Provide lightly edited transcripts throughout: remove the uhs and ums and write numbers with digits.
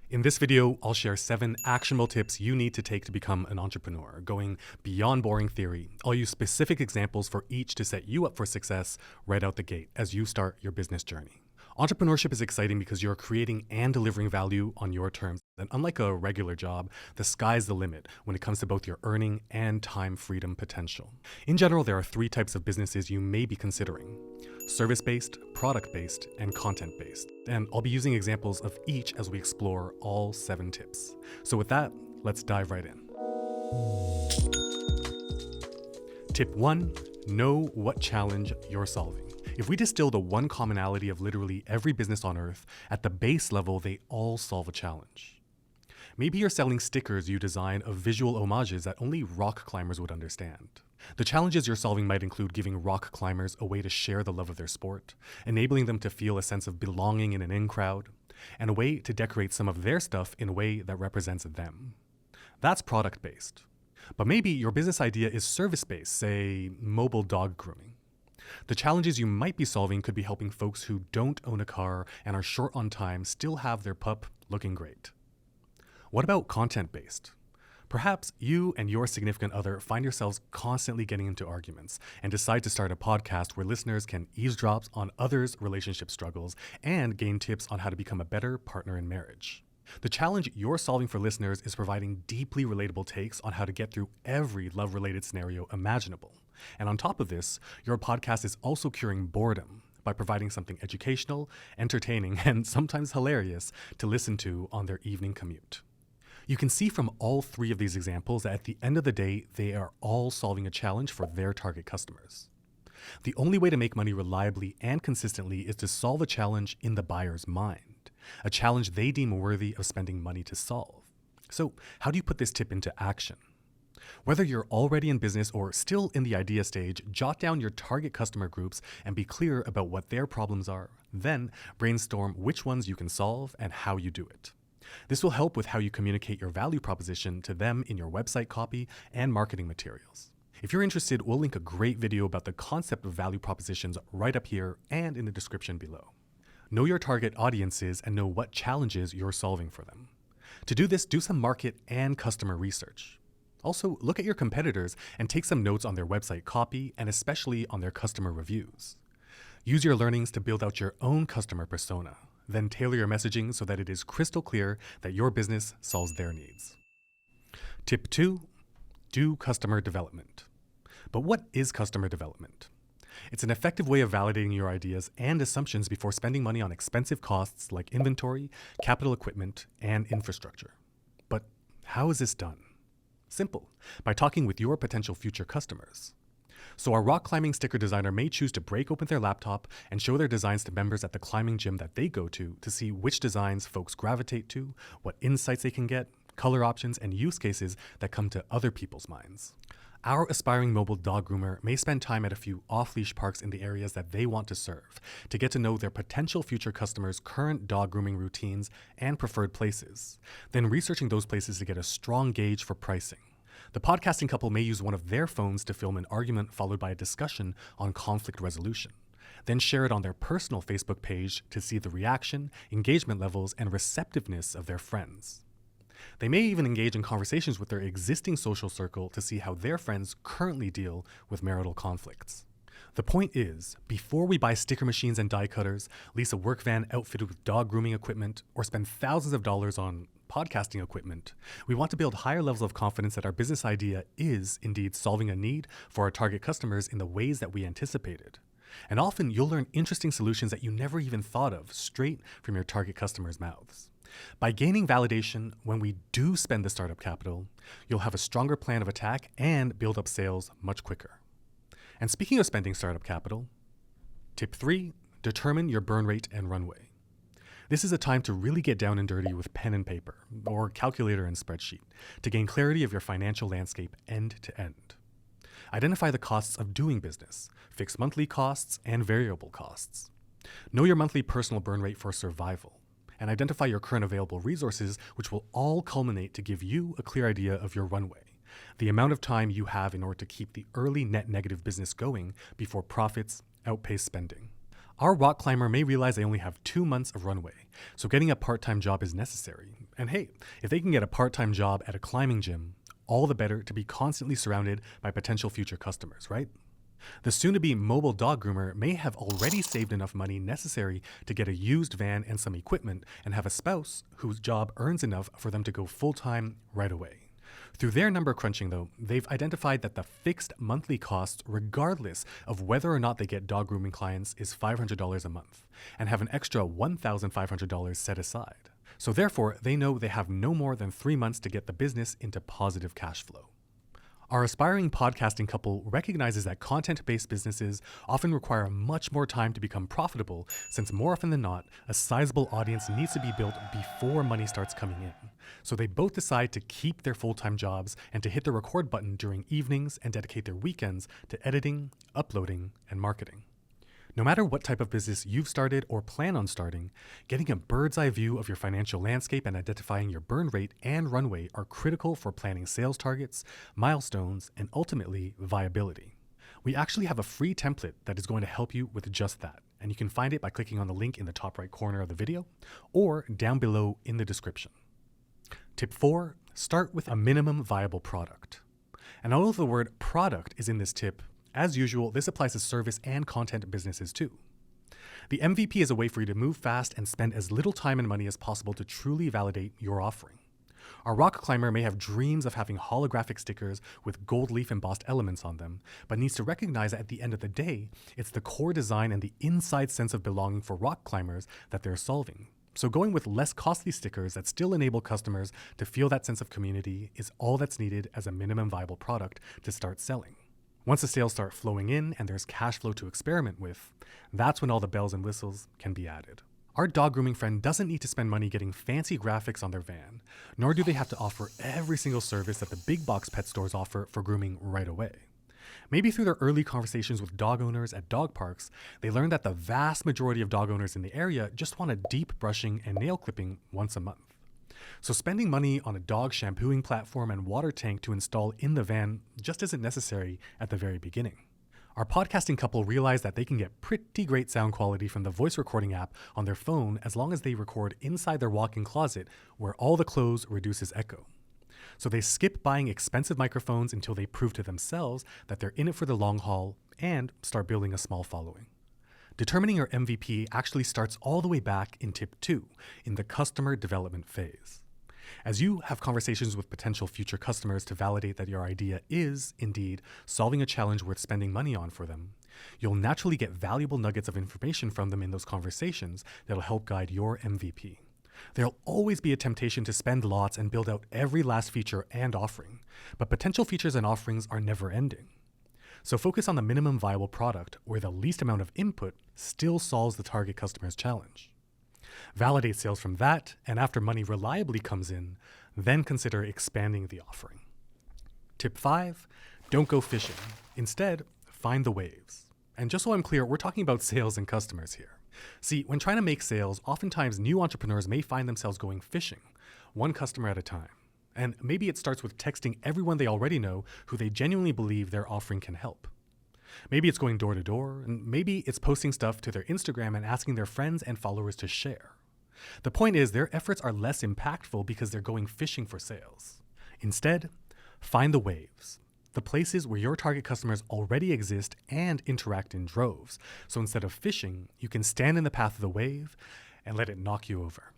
In this video, I'll share 7 actionable tips you need to take to become an entrepreneur, going beyond boring theory. I'll use specific examples for each to set you up for success right out the gate as you start your business journey. Entrepreneurship is exciting because you're creating and delivering value on your terms. And unlike a regular job, the sky's the limit when it comes to both your earning and time freedom potential. In general, there are 3 types of businesses you may be considering: service-based, product-based, and content-based. And I'll be using examples of each as we explore all 7 tips. So with that, let's dive right in. Tip 1, know what challenge you're solving. If we distill the one commonality of literally every business on earth, at the base level, they all solve a challenge. Maybe you're selling stickers you design of visual homages that only rock climbers would understand. The challenges you're solving might include giving rock climbers a way to share the love of their sport, enabling them to feel a sense of belonging in an in-crowd, and a way to decorate some of their stuff in a way that represents them. That's product-based. But maybe your business idea is service-based, say mobile dog grooming. The challenges you might be solving could be helping folks who don't own a car and are short on time still have their pup looking great. What about content-based? Perhaps you and your significant other find yourselves constantly getting into arguments and decide to start a podcast where listeners can eavesdrop on others' relationship struggles and gain tips on how to become a better partner in marriage. The challenge you're solving for listeners is providing deeply relatable takes on how to get through every love-related scenario imaginable. And on top of this, your podcast is also curing boredom by providing something educational, entertaining, and sometimes hilarious to listen to on their evening commute. You can see from all 3 of these examples that at the end of the day, they are all solving a challenge for their target customers. The only way to make money reliably and consistently is to solve a challenge in the buyer's mind, a challenge they deem worthy of spending money to solve. So, how do you put this tip into action? Whether you're already in business or still in the idea stage, jot down your target customer groups and be clear about what their problems are. Then brainstorm which ones you can solve and how you do it. This will help with how you communicate your value proposition to them in your website copy and marketing materials. If you're interested, we'll link a great video about the concept of value propositions right up here and in the description below. Know your target audiences and know what challenges you're solving for them. To do this, do some market and customer research. Also, look at your competitors and take some notes on their website copy and especially on their customer reviews. Use your learnings to build out your own customer persona. Then tailor your messaging so that it is crystal clear that your business solves their needs. Tip 2, do customer development. But what is customer development? It's an effective way of validating your ideas and assumptions before spending money on expensive costs like inventory, capital equipment, and infrastructure. But how is this done? Simple, by talking with your potential future customers. So our rock climbing sticker designer may choose to break open their laptop and show their designs to members at the climbing gym that they go to see which designs folks gravitate to, what insights they can get, color options, and use cases that come to other people's minds. Our aspiring mobile dog groomer may spend time at a few off-leash parks in the areas that they want to serve to get to know their potential future customers' current dog grooming routines and preferred places, then researching those places to get a strong gauge for pricing. The podcasting couple may use one of their phones to film an argument followed by a discussion on conflict resolution, then share it on their personal Facebook page to see the reaction, engagement levels, and receptiveness of their friends. They may even engage in conversations with their existing social circle to see how their friends currently deal with marital conflicts. The point is, before we buy sticker machines and die cutters, lease a work van outfitted with dog grooming equipment, or spend thousands of dollars on podcasting equipment, we want to build higher levels of confidence that our business idea is indeed solving a need for our target customers in the ways that we anticipated. And often you'll learn interesting solutions that you never even thought of straight from your target customers' mouths. By gaining validation, when we do spend the startup capital, you'll have a stronger plan of attack and build up sales much quicker. And speaking of spending startup capital, tip 3, determine your burn rate and runway. This is a time to really get down and dirty with pen and paper, or calculator and spreadsheet, to gain clarity of your financial landscape end to end. Identify the costs of doing business, fixed monthly costs and variable costs. Know your monthly personal burn rate for survival, and identify your current available resources, which will all culminate to give you a clear idea of your runway, the amount of time you have in order to keep the early net negative business going before profits outpace spending. Our rock climber may realize they only have 2 months of runway, so getting a part-time job is necessary. And hey, if they can get a part-time job at a climbing gym, all the better to be constantly surrounded by potential future customers, right? The soon-to-be mobile dog groomer may have already saved enough money necessary to get a used van and some equipment and have a spouse whose job earns enough for them to go full-time right away. Through their number crunching, though, they've identified that the fixed monthly cost, regardless of whether or not they get dog grooming clients, is $500 a month and have an extra $1,500 set aside. So therefore, they know they have no more than 3 months to get the business into positive cash flow. Our aspiring podcasting couple recognizes that content-based businesses often require much more time to become profitable, since more often than not, a sizable audience needs to be built before money starts coming in. So they both decide to keep their full-time jobs and to hit the record button during evenings and dedicate their weekends to editing, uploading, and marketing. No matter what type of business you've started or plan on starting, getting a bird's eye view of your financial landscape and identifying your burn rate and runway are critical for planning sales targets, milestones, and ultimately viability. We actually have a free template that is going to help you with just that, and you can find it by clicking on the link in the top right corner of the video or down below in the description. Tip 4, start with a minimum viable product. And although the word product is in this tip, as usual, this applies to service and content businesses too. The MVP is a way for you to move fast and spend as little time and money as possible to truly validate your offering. Our rock climber may have dreams of having holographic stickers with gold leaf embossed elements on them, but needs to recognize that at the end of the day, it's the core design and the inside sense of belonging for rock climbers that they're solving. So going with less costly stickers that still enable customers to feel that sense of community is all that's needed as a minimum viable product to start selling. Once the sales start flowing in and there's cash flow to experiment with, that's when all the bells and whistles can be added. Our dog grooming friend doesn't need to spend money getting fancy graphics on their van, nor do they have to offer every single service that the big box pet stores offer for grooming right away. Maybe through their early conversations with dog owners at dog parks, they learned that the vast majority of dog owners in the area just want a deep brushing and nail clipping once a month. So spending money on a dog shampooing platform and water tank to install in the van just isn't necessary at the very beginning. Our podcasting couple realized that they can get pretty great sound quality from the voice recording app on their phone as long as they record inside their walk-in closet where all the clothes reduces echo. So they skip buying expensive microphones until they prove to themselves that they're in it for the long haul and start building a small following. Determining your MVP actually starts all the way back in tip 2, in the customer development phase. As you have conversations with potential future customers to validate that your idea is, indeed, solving a challenge worth spending money on for them, you'll naturally get valuable nuggets of information from them in those conversations that'll help guide your MVP. There'll always be a temptation to spend lots and build out every last feature and offering, but potential features and offerings are never ending. So focus on the minimum viable product where the least amount of input still solves the target customer's challenge. Validate sales from that, and after money reliably comes in, then consider expanding the offering. Tip 5, don't go fishing. Instead, find the waves. And just so I'm clear, we're talking about sales and customers here. See, when trying to make sales, oftentimes new entrepreneurs may find themselves going fishing, one customer at a time. And maybe it starts with texting everyone they already know who they genuinely believe their offering can help. Maybe it's going door to door, and maybe it's posting stuff to their Instagram and asking their friends and followers to share. The point is, their efforts are less impactful because they're going fishing for sales. Instead, find the waves, the places where your target customers already exist and interact in droves. So instead of fishing, you can stand in the path of the wave and let it knock you over.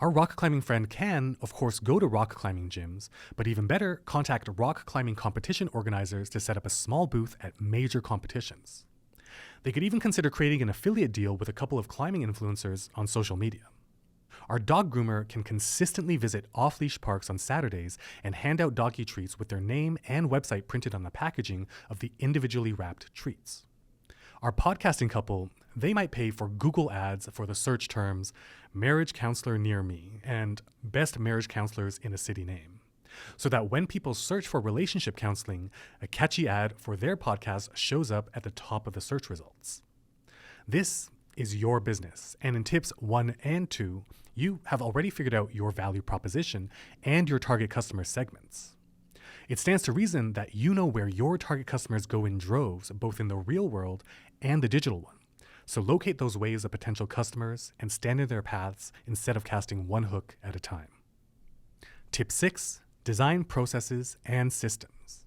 Our rock climbing friend can, of course, go to rock climbing gyms, but even better, contact rock climbing competition organizers to set up a small booth at major competitions. They could even consider creating an affiliate deal with a couple of climbing influencers on social media. Our dog groomer can consistently visit off-leash parks on Saturdays and hand out doggy treats with their name and website printed on the packaging of the individually wrapped treats. Our podcasting couple, they might pay for Google ads for the search terms marriage counselor near me and best marriage counselors in a city name, so that when people search for relationship counseling, a catchy ad for their podcast shows up at the top of the search results. This is your business, and in tips 1 and 2, you have already figured out your value proposition and your target customer segments. It stands to reason that you know where your target customers go in droves, both in the real world and the digital one. So locate those waves of potential customers and stand in their paths instead of casting one hook at a time. Tip 6, design processes and systems.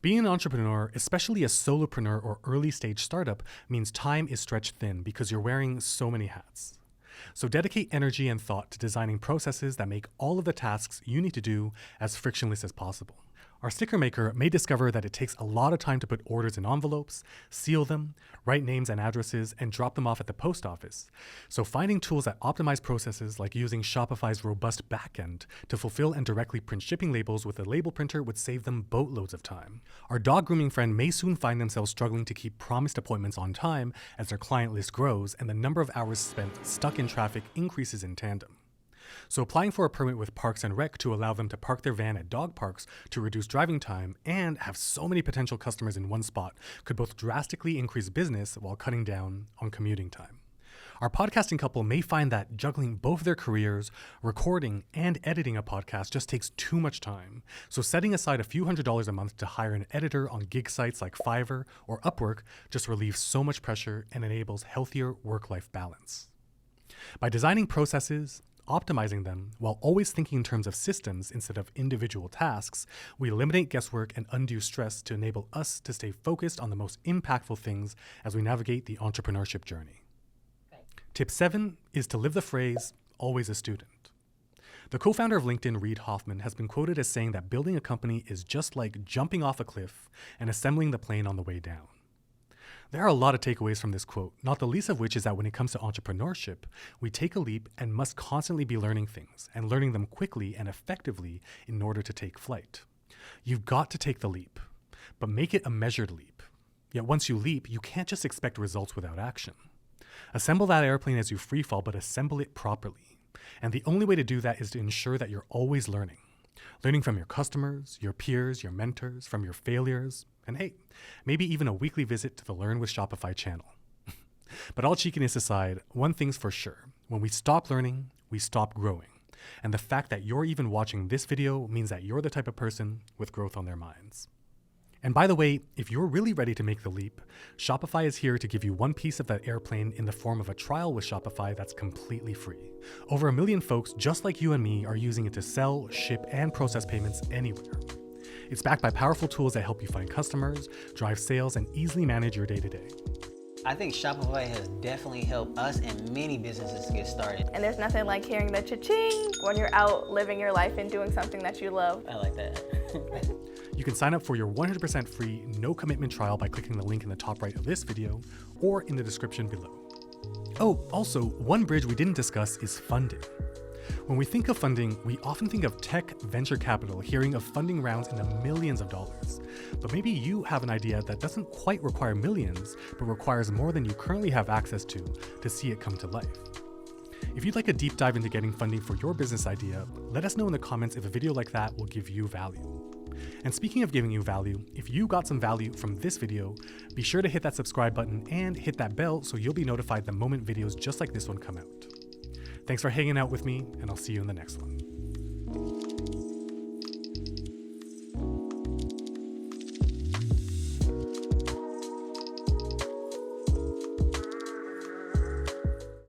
Being an entrepreneur, especially a solopreneur or early stage startup, means time is stretched thin because you're wearing so many hats. So dedicate energy and thought to designing processes that make all of the tasks you need to do as frictionless as possible. Our sticker maker may discover that it takes a lot of time to put orders in envelopes, seal them, write names and addresses, and drop them off at the post office. So finding tools that optimize processes like using Shopify's robust backend to fulfill and directly print shipping labels with a label printer would save them boatloads of time. Our dog grooming friend may soon find themselves struggling to keep promised appointments on time as their client list grows and the number of hours spent stuck in traffic increases in tandem. So applying for a permit with Parks and Rec to allow them to park their van at dog parks to reduce driving time and have so many potential customers in one spot could both drastically increase business while cutting down on commuting time. Our podcasting couple may find that juggling both their careers, recording and editing a podcast just takes too much time. So setting aside a few $100s a month to hire an editor on gig sites like Fiverr or Upwork just relieves so much pressure and enables healthier work-life balance. By designing processes, optimizing them, while always thinking in terms of systems instead of individual tasks, we eliminate guesswork and undue stress to enable us to stay focused on the most impactful things as we navigate the entrepreneurship journey. Tip 7 is to live the phrase, always a student. The co-founder of LinkedIn, Reid Hoffman, has been quoted as saying that building a company is just like jumping off a cliff and assembling the plane on the way down. There are a lot of takeaways from this quote, not the least of which is that when it comes to entrepreneurship, we take a leap and must constantly be learning things and learning them quickly and effectively in order to take flight. You've got to take the leap, but make it a measured leap. Yet once you leap, you can't just expect results without action. Assemble that airplane as you free fall, but assemble it properly. And the only way to do that is to ensure that you're always learning. Learning from your customers, your peers, your mentors, from your failures, and hey, maybe even a weekly visit to the Learn with Shopify channel. But all cheekiness aside, one thing's for sure. When we stop learning, we stop growing. And the fact that you're even watching this video means that you're the type of person with growth on their minds. And by the way, if you're really ready to make the leap, Shopify is here to give you one piece of that airplane in the form of a trial with Shopify that's completely free. Over 1 million folks just like you and me are using it to sell, ship, and process payments anywhere. It's backed by powerful tools that help you find customers, drive sales, and easily manage your day-to-day. I think Shopify has definitely helped us and many businesses get started. And there's nothing like hearing the cha-ching when you're out living your life and doing something that you love. I like that. You can sign up for your 100% free, no commitment trial by clicking the link in the top right of this video or in the description below. Oh, also, one bridge we didn't discuss is funding. When we think of funding, we often think of tech venture capital, hearing of funding rounds in the millions of dollars. But maybe you have an idea that doesn't quite require millions, but requires more than you currently have access to see it come to life. If you'd like a deep dive into getting funding for your business idea, let us know in the comments if a video like that will give you value. And speaking of giving you value, if you got some value from this video, be sure to hit that subscribe button and hit that bell so you'll be notified the moment videos just like this one come out. Thanks for hanging out with me, and I'll see you in the next one.